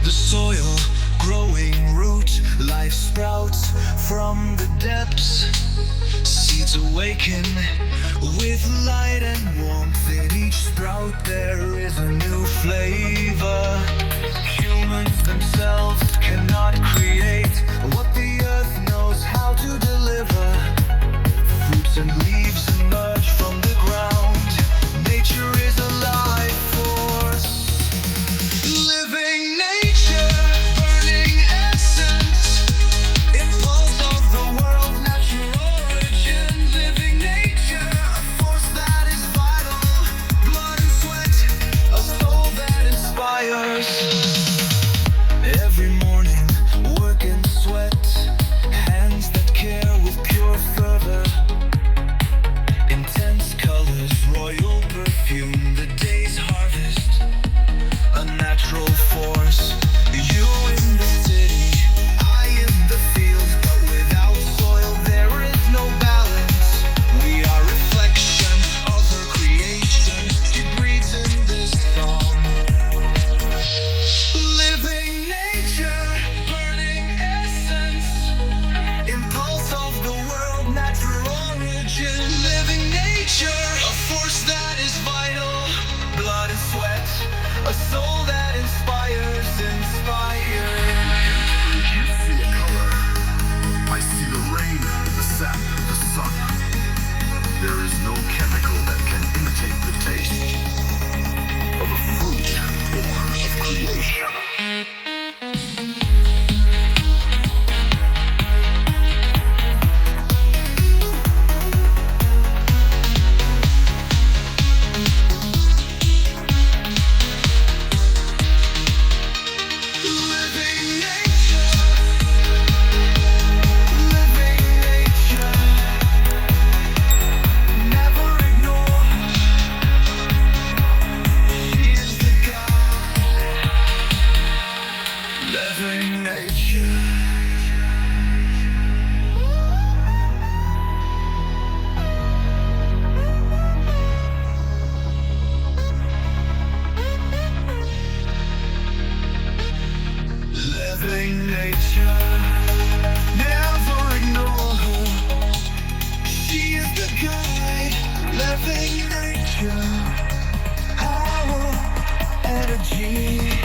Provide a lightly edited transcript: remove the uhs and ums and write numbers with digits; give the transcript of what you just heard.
the soil, growing root, life sprouts from the depths. Seeds awaken with light and warmth. In each sprout there is a new flavor. Humans themselves cannot create what the earth knows how to deliver. Fruits and leaves emerge from the ground. Nature is a life force. Living nature, burning essence, impulse of the world, natural origin. Living nature, a force that is vital, blood and sweat, a soul that inspires. Every morning, work and sweat, hands that care with pure fervor. Intense colors, royal perfume, the day's harvest, a natural force. You in the city, I in the fields, but without soil there is no balance. We are reflections of her creation, it breathes in this song. Living nature, burning essence, impulse of the world, natural origin. Living nature, a force that is vital, blood and sweat, a soul that inspires. You see a color. I see the rain, the sap, the sun. There is no chemical that can imitate the taste of a fruit born of creation. Living nature, living nature, never ignore her. She is the guide. Living nature. Living nature, never ignore her. She is the guide. Living nature, power, energy.